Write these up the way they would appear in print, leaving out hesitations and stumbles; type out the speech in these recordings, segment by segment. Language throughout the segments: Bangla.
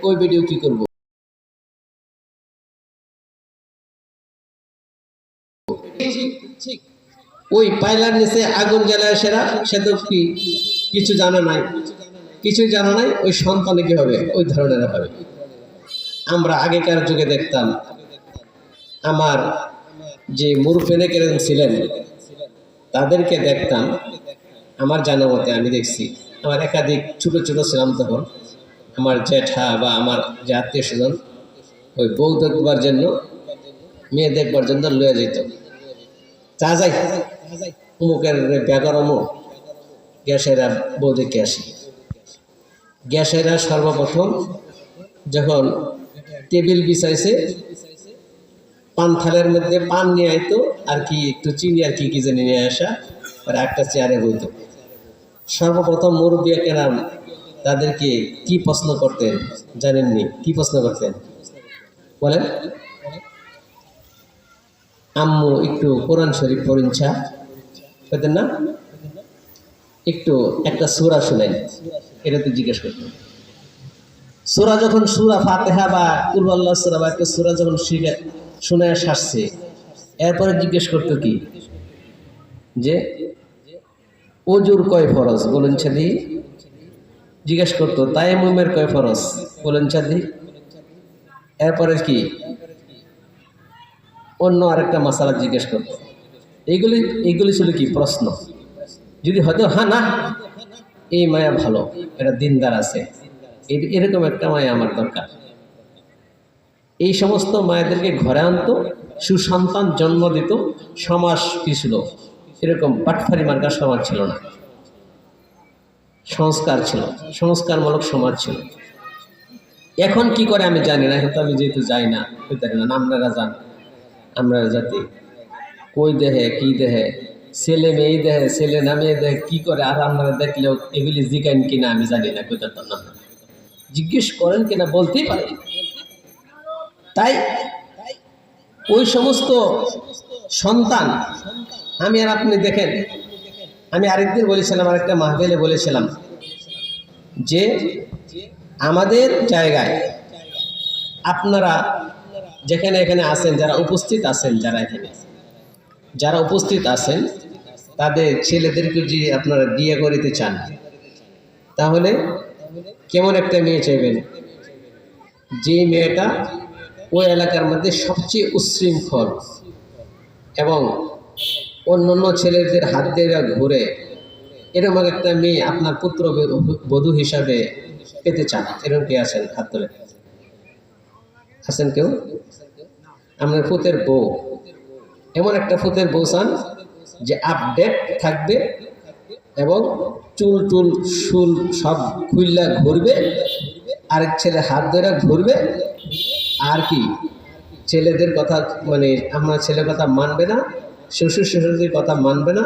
ওই ভিডিও কি করব? ওই পাইলার নিচে আগুন জ্বালায় সে তো কি কিছু জানা নাই, কিছুই জানা নাই, ওই সন্তানে কি হবে? ওই ধরনের হবে। আমরা আগেকার যুগে দেখতাম, আমার যে মুরুব্বিনে কেরাম ছিলেন তাদেরকে দেখতাম, আমার জানা মতে আমি দেখছি, আমার একাধিক ছোট ছোট ছিলাম তখন, আমার জ্যাঠা বা আমার যে আত্মীয় স্বজন ওই বউ দেখবার জন্য, মেয়ে দেখবার জন্য লয়ে যেত। চা যাই অমুকের ব্যাগর অমুক, গ্যাসেরা বউ দেখে আসি। গ্যাসেরা সর্বপ্রথম যখন টেবিল বিছাইছে, পান থালের মধ্যে পান নিয়ে আইতো, আর কি একটু চিনি আর কি জানি নিয়ে আসা, আর একটা চেয়ারে বইতো। সর্বপ্রথম মুরব্বী কেরাম তাদেরকে কি প্রশ্ন করতেন জানেননি? কি প্রশ্ন করতেন বলেন? আম্মু একটু কোরআন শরীফ পড়েন চা পেতেন না? একটু একটা সূরা শুনেন, এটা তো জিজ্ঞেস করতেন। সূরা যখন সূরা ফাতিহা বা কুল আল্লাহ সূরা বা একটা সূরা যখন শুনে আসছে, এরপরে জিজ্ঞেস করতো কি যে ওজুর কয় ফরজ বলেন ছাদি, জিজ্ঞেস করতো তায়াম্মুমের কয় ফরজ বলেন ছাদি। এরপরে কি অন্য আরেকটা মাসালা জিজ্ঞেস করতো। এইগুলি ছিল কি প্রশ্ন। যদি হয়তো হ্যাঁ না এই মায়া ভালো, এটা দিনদার আছে, এরকম একটা মায়া আমার দরকার, এই সমস্ত মায়েদেরকে ঘরে আনতো, সুসন্তান জন্ম দিত। সমাজ কি ছিল? এরকম পাটফারি মার্কার সমাজ ছিল না, সংস্কার ছিল, সংস্কারমূলক সমাজ ছিল। এখন কি করে আমি জানি না, এখন তো আমি যেহেতু যাই না, আপনারা যান, আমরা জাতি কই দেহে কি দেহে, ছেলে মেয়ে দেহে, ছেলে না মেয়ে দেহে, কি করে, আর আপনারা দেখলেও এগুলি জিজ্ঞান কিনা আমি জানি না, কোথার না জিজ্ঞেস করেন কিনা বলতেই পারি। তাই ওই সমস্ত সন্তান আমি আর আপনি দেখেন, আমি আরেকদিন বলেছিলাম, আরেকটা মাহফিলে বলেছিলাম যে আমাদের জায়গায় আপনারা যেখানে এখানে আছেন, যারা উপস্থিত আছেন, যারা উপস্থিত আছেন, তাদের ছেলেদেরকে যদি আপনারা বিয়ে করিতে চান, তাহলে কেমন একটা মেয়ে চাইবেন? যে মেয়েটা ওই এলাকার মধ্যে সবচেয়ে উচ্ছৃঙ্খল এবং অন্যান্য ছেলেদের হাত দিয়ে ঘুরে, এরকম একটা মেয়ে আপনার পুত্র বধূ হিসাবে পেতে চান। এরকম কে আছেন? হাত তোলে। আছেন কেউ? আপনার পুতের বউ, এমন একটা পুতের বউ চান যে আপডেট থাকবে এবং চুল টুল শুল সব খুইল্লা ঘুরবে, আরেক ছেলে হাত ধরে ঘুরবে, আর কি ছেলেদের কথা মানে আমার ছেলের কথা মানবে না, শ্বশুর শ্বশুরদের কথা মানবে না,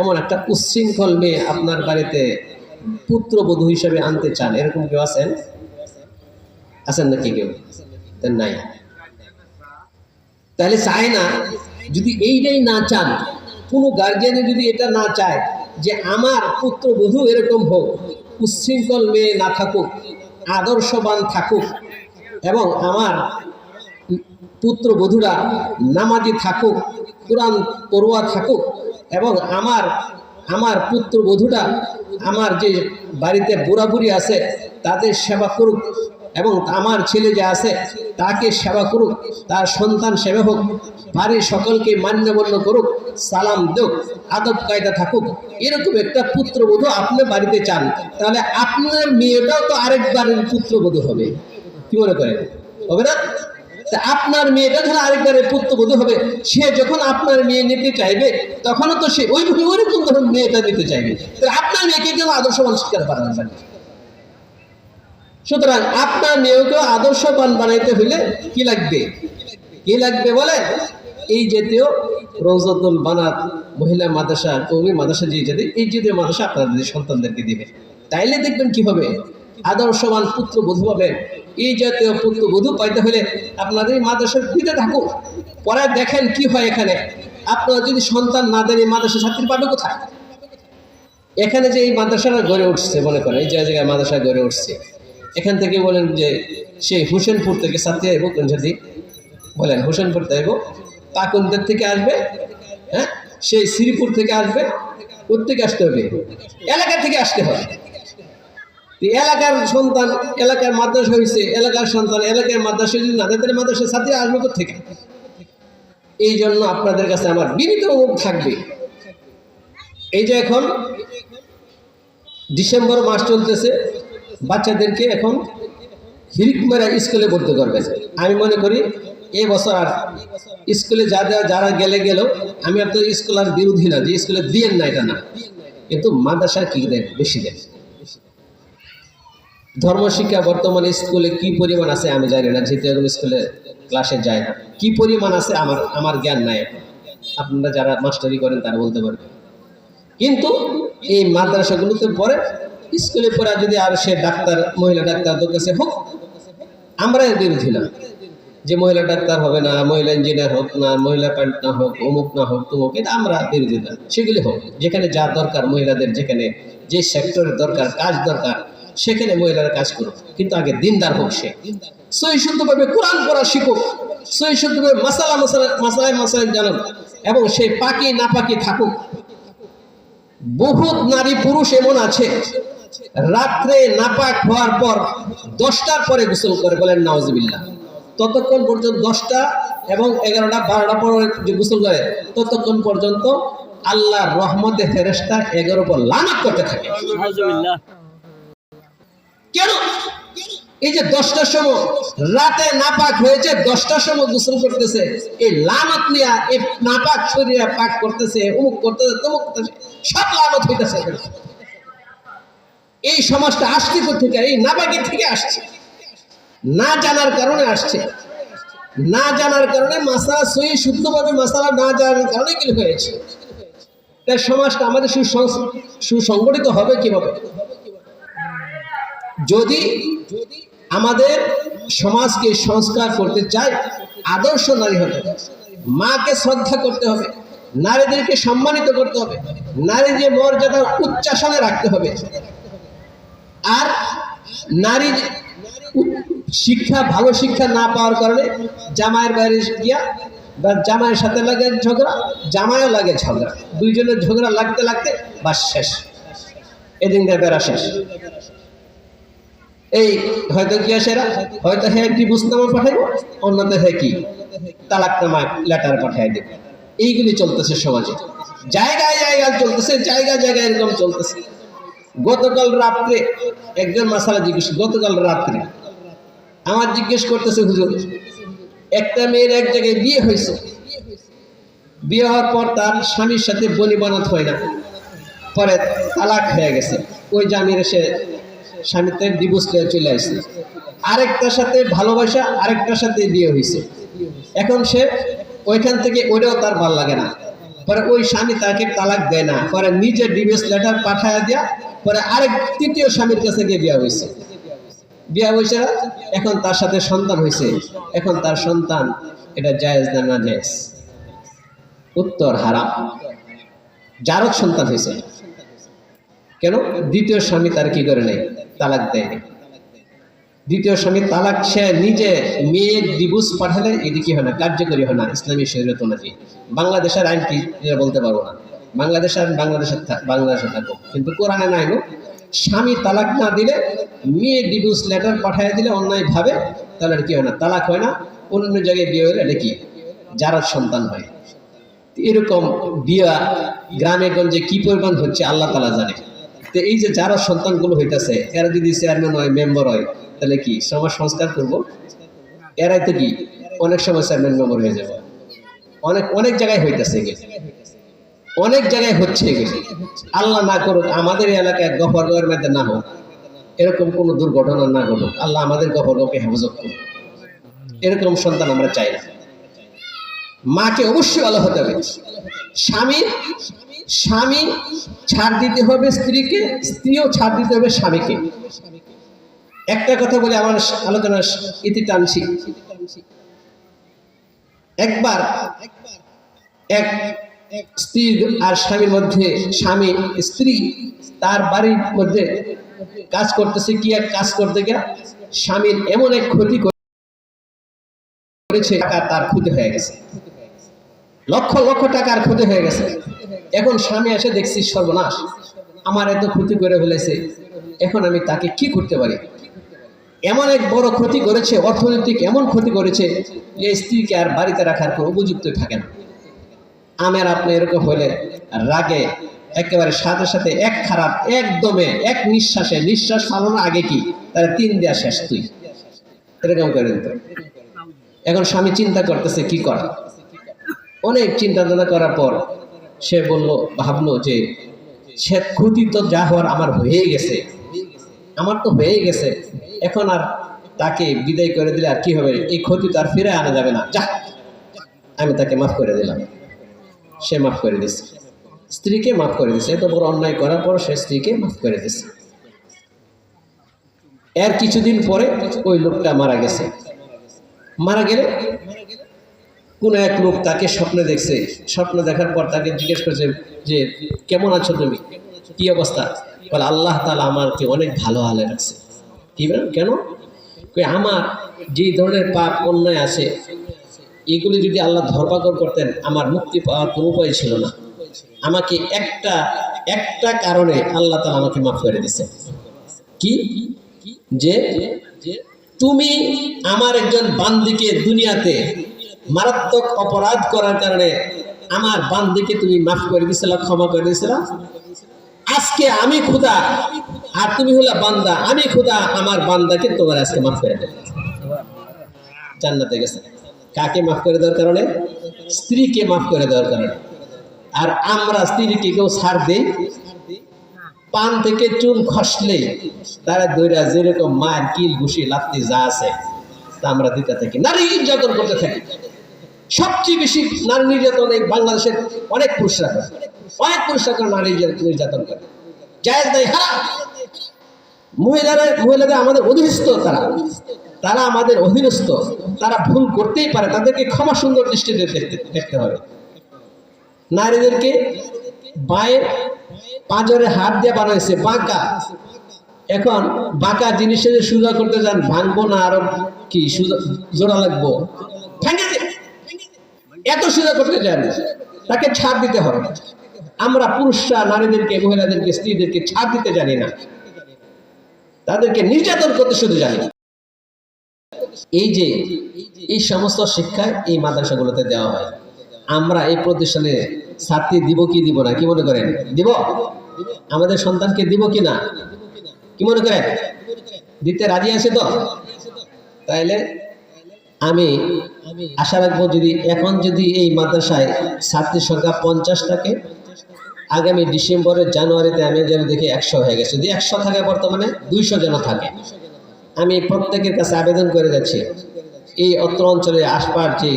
এমন একটা উচ্ছৃঙ্খল মেয়ে আপনার বাড়িতে পুত্রবধূ হিসেবে আনতে চান। এরকম কেউ আছেন? আছেন নাকি কেউ? নাই। তাহলে চায় না, যদি এইটাই না চান, কোনো গার্জিয়ানে যদি এটা না চায় যে আমার পুত্রবধূ এরকম হোক, উচ্ছৃঙ্খল মেয়ে না থাকুক, আদর্শবান থাকুক, এবং আমার পুত্রবধূরা নামাজি থাকুক, কোরআন পড়ুয়া থাকুক, এবং আমার পুত্রবধূরা আমার যে বাড়িতে বুড়া বুড়ি আছে তাদের সেবা করুক, এবং আমার ছেলে যে আছে তাকে সেবা করুক, তার সন্তান সেবা হোক, বাড়ির সকলকে মান্যগণ্য করুক, সালাম দেখ, আদব কায়দা থাকুক, এরকম একটা পুত্রবধূ আপনি বাড়িতে চান, তাহলে আপনার মেয়েটাও তো আরেক বাড়ির পুত্রবধূ হবে। কি মনে করেন? হবে না? আপনার মেয়েটা যখন আরেকবারের পুত্রবধূ হবে, সে যখন আপনার মেয়ে নিতে চাইবে, তখনও তো সে ওইরকম ধরুন মেয়েটা নিতে চাইবে। আপনার মেয়েকে কেন আদর্শবান শিক্ষা বানানো যাবে? সুতরাং আপনার মেয়েকেও আদর্শবান বানাইতে হইলে কি লাগবে? কি লাগবে বলে? এই জাতীয় রওজাতুল বানাত মহিলা মাদ্রাসা, কওমি মাদ্রাসা, যে জাতীয় এই জাতীয় মাদ্রাসা আপনাদের সন্তানদেরকে দিবে। তাইলে দেখবেন কি হবে, আদর্শবান পুত্রবধূ পাবেন। এই জাতীয় পুত্রবধূ পাইতে হলে আপনাদের মাদ্রাসা দিতে থাকুন, পরে দেখেন কি হয়। এখানে আপনারা যদি সন্তান না দেন, এই মাদ্রাসা ছাত্রী পাবে কোথায়? এখানে যে এই মাদ্রাসাটা গড়ে উঠছে, মনে করেন এই জায়গায় মাদ্রাসা গড়ে উঠছে, এখান থেকে বলেন যে সেই হোসেনপুর থেকে ছাত্রী আইব কোন সাথী বলেন, হোসেনপুর থেকে আইব, পাকুন্দের থেকে আসবে, হ্যাঁ, সেই শ্রীপুর থেকে আসবে, কোথেকে আসতে হবে, এলাকা থেকে আসতে হবে। এলাকার সন্তান এলাকার মাদ্রাসা হয়েছে, এলাকার সন্তান এলাকার মাদ্রাসা যদি না, তাদের মাদ্রাসার ছাত্রী আসবে কোথেকে? এই জন্য আপনাদের কাছে আমার বিনীত অনুরোধ থাকবে, এই যে এখন ডিসেম্বর মাস চলতেছে, বাচ্চাদেরকে এখন হিরিক মেরা স্কুলে ভর্তি করবে। আমি মনে করি এই বছর আর স্কুলে যারা গেল, আমি আর তো স্কুল আর বিরোধী না যে স্কুলে দিয়েন না, এটা না, কিন্তু মাদ্রাসায় কি দেন, বেশি দেন। ধর্মশিক্ষা বর্তমানে স্কুলে কি পরিমাণ আছে আমি জানি না, যেহেতু এখন স্কুলে ক্লাসে যায় না, কি পরিমাণ আছে আমার জ্ঞান নাই। আপনারা যারা মাস্টারি করেন তারা বলতে পারবেন। কিন্তু এই মাদ্রাসাগুলোতে পড়ে, স্কুলে পড়া যদি আর সে ডাক্তার, মহিলা ডাক্তারদের কাছে হোক, আমরা এর বিরোধী না যে মহিলা ডাক্তার হবে না, মহিলা ইঞ্জিনিয়ার হোক না, মহিলা পাইলট না হোক, অমুক না হোক, তমুক, এটা আমরা বিরোধী না। সেগুলি হোক, যেখানে যা দরকার মহিলাদের, যেখানে যে সেক্টরের দরকার, কাজ দরকার, সেখানে মহিলারা কাজ করুক, কিন্তু আগে দিনদার হোক, সে সহি শুদ্ধভাবে কোরআন পড়া শিখুক, সহি শুদ্ধভাবে মাসালায় জানুক, এবং সেই পাকি না পাকি থাকুক। বহুত নারী পুরুষ এমন আছে রাত্রে নাপাক হওয়ার পর 10টার পরে গোসল করে, বলেন নাউজুবিল্লাহ। ততক্ষণ পর্যন্ত 10টা এবং 11টা 12টা পরে যে গোসল করে, ততক্ষণ পর্যন্ত আল্লাহর রহমতে ফেরেশতা 11 পর লানত করতে থাকে। কেন? এই যে 10টার সময় রাতে নাপাক হয়েছে, 10টার সময় গোসল করতেছে, এই লানত নিয়ে এই নাপাক শরীরে পাক করতেছে, অমুক করতেছে, তমুক করতেছে, সব লানত হইতেছে। এই সমাজটা আসছে থেকে, এই নাপাকি থেকে আসছে, না জানার কারণে আসছে, না জানার কারণে মাসালা সহি শুদ্ধভাবে মাসালা না জানার কারণে কি হয়েছে। তাই সমাজটা আমাদের সুসংগঠিত হবে কিভাবে? যদি আমাদের সমাজকে সংস্কার করতে চাই, আদর্শ নারী হতে হবে, মাকে শ্রদ্ধা করতে হবে, নারীদেরকে সম্মানিত করতে হবে, নারী যে মর্যাদা উচ্চাসনে রাখতে হবে। আর নারী শিক্ষা, ভালো শিক্ষা না পাওয়ার কারণে জামাইয়ের বাইরে গিয়া বা জামাইয়ের সাথে লাগে ঝগড়া, জামাইও লাগে ঝগড়া, দুইজনের ঝগড়া লাগতে লাগতে বাস শেষ, এদিনকার বেড়া শেষ। এই হয়তো কি আসেরা, হয়তো হ্যাঁ কি বুঝনামা পাঠাইব, অন্যতে হ্যাঁ কি তালাকনামা লেটার পাঠাই দেবে। এইগুলি চলতেছে সমাজে, জায়গায় জায়গায় চলতেছে, জায়গায় জায়গায় এরকম চলতেছে। গতকাল রাত্রে একজন মাসালা জিজ্ঞেস, গতকাল রাত্রে আমার জিজ্ঞেস করতেছে, হুজুর একটা মেয়ের এক জায়গায় বিয়ে হয়েছে, বিয়ে হওয়ার পর তার স্বামীর সাথে বনিবনাত হয় না, পরে তালাক হয়ে গেছে, ওই জামির এসে স্বামীতে ডিভোর্স নিয়ে চলে আসছে, আরেকটার সাথে ভালোবাসা, আরেকটার সাথে বিয়ে হয়েছে। এখন সে ওইখান থেকে ওইটাও তার ভালো লাগে না, পরে ওই স্বামী তাকে তালাক দেয় না, পরে নিজে ডিভোর্স লেটার পাঠায় দেয়া, পরে আরেক তৃতীয় স্বামীর কাছে গিয়ে বিয়ে হয়েছে। বিয়ে হয়েছে, এখন তার সাথে সন্তান হয়েছে। এখন তার সন্তান, এটা জায়েজ না না জায়েজ? উত্তর হারাম। জারজ সন্তান হয়েছে। কেন? দ্বিতীয় স্বামী তার কি করে নাই, তালাক দেয়নি। দ্বিতীয় স্বামী তালাক, সে নিজে মেয়ের ডিভোর্স পাঠালে এটি কি হয় না, কার্যকরী হয় না ইসলামী শরীয়ত অনুযায়ী। বাংলাদেশের আইন কি বলতে পারবো না, বাংলাদেশের আইন বাংলাদেশে থাকবো, কিন্তু কোরআনে নাই গো। স্বামী তালাক না দিলে, মেয়ে ডিভোর্স লেটার পাঠিয়ে দিলে অন্যায় ভাবে, তাহলে কি হয় না, তালাক হয় না। অন্য জায়গায় বিয়ে হলে এটা কি, জারজ সন্তান হয়। এরকম বিয়ে গ্রামে গঞ্জে কি পরিমাণ হচ্ছে আল্লাহ তাআলা জানে। তো এই যে যারা সন্তানগুলো হইতেছে, এরা যদি চেয়ারম্যান হয়, মেম্বার হয়, তাহলে কি সমাজ সংস্কার করবো? এরাই তো কি অনেক সময় চেয়ারম্যান মেম্বার হয়ে যাবে। অনেক জায়গায় হইতেছে, অনেক জায়গায় হচ্ছে। আল্লাহ না করুক আমাদের এলাকায় গফরগাঁওয়ের মধ্যে না হোক, এরকম কোনো দুর্ঘটনা না ঘটুক, আল্লাহ আমাদের গফরগাঁওকে হেফাজত করুক। এরকম সন্তান আমরা চাই না। মাকে অবশ্যই ভালো হতে হবে, স্বামী ছাড় দিতে হবে স্ত্রীকে, স্ত্রীও ছাড় দিতে হবে স্বামীকে। একটা কথা বলে আমার আলোচনার ইতি টানছি। একবার এক স্ত্রী আর স্বামীর মধ্যে, স্ত্রী তার বাড়ির মধ্যে কাজ করতেছে, কি এক কাজ করতে গিয়ে স্বামীর এমন এক ক্ষতি করেছে, টাকা তার ক্ষতি হয়ে গেছে, লক্ষ লক্ষ টাকার ক্ষতি হয়ে গেছে। এখন স্বামী এসে দেখছি সর্বনাশ, আমার এত ক্ষতি করে ফেলেছে, এখন আমি তাকে কি করতে পারি? এমন এক বড় ক্ষতি করেছে, অর্থনৈতিক এমন ক্ষতি করেছে যে স্ত্রীকে আর বাড়িতে রাখার কোনো উপযুক্ত থাকে না। আমার আপনি এরকম হলে রাগে একেবারে সাথে সাথে এক খারাপ একদমে এক নিঃশ্বাসে, নিঃশ্বাস ফালানোর আগে কি তারা 3 দেয়া শেষ, তুই এরকম করে দিত। এখন স্বামী চিন্তা করতেছে কি করা। অনেক চিন্তা ভাবনা করার পর সে ভাবলো যে সে ক্ষতি তো যা হওয়ার আমার হয়েই গেছে, আমার তো হয়েই গেছে, এখন আর তাকে বিদায় করে দিলে আর কি হবে? এই ক্ষতি তো আর ফিরে আনা যাবে না, যা আমি তাকে মাফ করে দিলাম। সে মাফ করে দিচ্ছে, স্ত্রীকে মাফ করে দিচ্ছে। এত বড় অন্যায় করার পর সে স্ত্রীকে মাফ করে দিচ্ছে। এর কিছুদিন পরে ওই লোকটা মারা গেছে। মারা গেলে কোন এক লোক তাকে স্বপ্নে দেখছে। স্বপ্ন দেখার পর তাকে জিজ্ঞেস করছে যে কেমন আছো তুমি, কি অবস্থা? বলে আল্লাহ তাআলা আমাকে অনেক ভালো হালে রাখছে। কি বলেন কেন? আমার যে ধরনের পাপ অন্যায় আছে এগুলি যদি আল্লাহ ধরপাকড় করতেন আমার মুক্তি পাওয়ার কোনো উপায় ছিল না। আমাকে একটা কারণে আল্লাহ তাআলা আমাকে মাফ করে দিয়েছে। কি? যে তুমি আমার একজন বান্দিকে দুনিয়াতে মারাত্মক অপরাধ করার কারণে আমার বান্দিকে তুমি মাফ করে দিয়েছিলা, ক্ষমা করে দিয়েছিলা। আজকে আমি খোদা আর তুমি হলা বান্দা, আমি খোদা আমার বান্দাকে তোমার আজকে মাফ করে দেব, জান্নাতে গেছে। কাকে মাফ করে দেওয়ার কারণে? স্ত্রীকে মাফ করে দেওয়ার কারণে। আর আমরা স্ত্রীকে কেউ ছাড় দেই? পান থেকে চুল খসলে তারা দৈরা যেরকম মায়ের কিল ঘুষি লাত্তি যা আছে তা আমরা দিতে থাকি, নারী নির্যাতন করতে থাকি। সবচেয়ে বেশি নারী নির্যাতন এই বাংলাদেশের অনেক পুরুষরা করে, অনেক পুরুষরা করে নারী নির্যাতন করে। জায়েজ নাই, হারাম। মহিলারা আমাদের অধীনস্থ, তারা আমাদের অধীনস্থ, তারা ভুল করতেই পারে, তাদেরকে ক্ষমা সুন্দর দৃষ্টিতে দেখতে হবে। নারীদেরকে বাঁয়ে পাঁজরে হাত দিয়ে বানাইছে বাঁকা। এখন বাঁকা জিনিসে যে সোজা করতে যান, ভাঙবো না আরো কি জোড়া লাগবো, ভেঙে দে। এত সোজা করতে যান, তাকে ছাড় দিতে হবে। আমরা পুরুষরা নারীদেরকে, মহিলাদেরকে, স্ত্রীদেরকে ছাড় দিতে জানি না, তাদেরকে নির্যাতন করতে শুধু জানি। এই সমস্ত শিক্ষা এই মাদ্রাসাগুলোতে দেওয়া হয়। আমরা এই প্রতিষ্ঠানে ছাত্রী দিব কি দিব না, কি মনে করেন? দিব? আমাদের সন্তানকে দিব কি না, কি মনে করেন? দিতে রাজি আছে তো? তাইলে আমি আশা রাখবো যদি এই মাদ্রাসায় ছাত্রীর সংখ্যা 50 থাকে, আগামী ডিসেম্বরের জানুয়ারিতে আমি যেন দেখি 100 হয়ে গেছে। যদি 100 থাকে, বর্তমানে 200 যেন থাকে। আমি প্রত্যেকের কাছে আবেদন করে যাচ্ছি, এই অত্র অঞ্চলে আশপাশ যে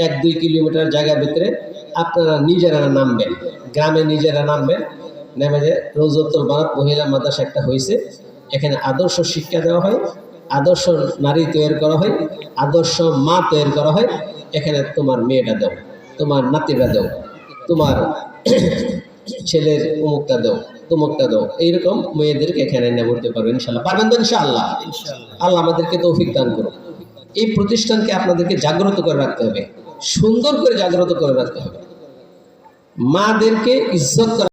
1-2 কিলোমিটার জায়গার ভিতরে আপনারা নিজেরা নামবেন, গ্রামে নিজেরা নামবেন, নেমে যে রোজতুল বানাত মহিলা মাদ্রাসা একটা হয়েছে, এখানে আদর্শ শিক্ষা দেওয়া হয়, আদর্শ নারী তৈরি করা হয়, আদর্শ মা তৈরি করা হয়। এখানে তোমার মেয়েটা দাও, তোমার নাতিটা দাও, তোমার ছেলের অমুকটা দাও, তমুকটা দাও, এইরকম মেয়েদেরকে এখানে এনে ভর্তি পারবেন ইনশাল্লাহ। পারবেন তো ইনশাআল্লাহ? আল্লাহ আমাদেরকে তৌফিক দান করুন। এই প্রতিষ্ঠানকে আপনাদেরকে জাগ্রত করে রাখতে হবে, সুন্দর করে জাগ্রত করে রাখতে হবে। মাদেরকে ইজ্জত করা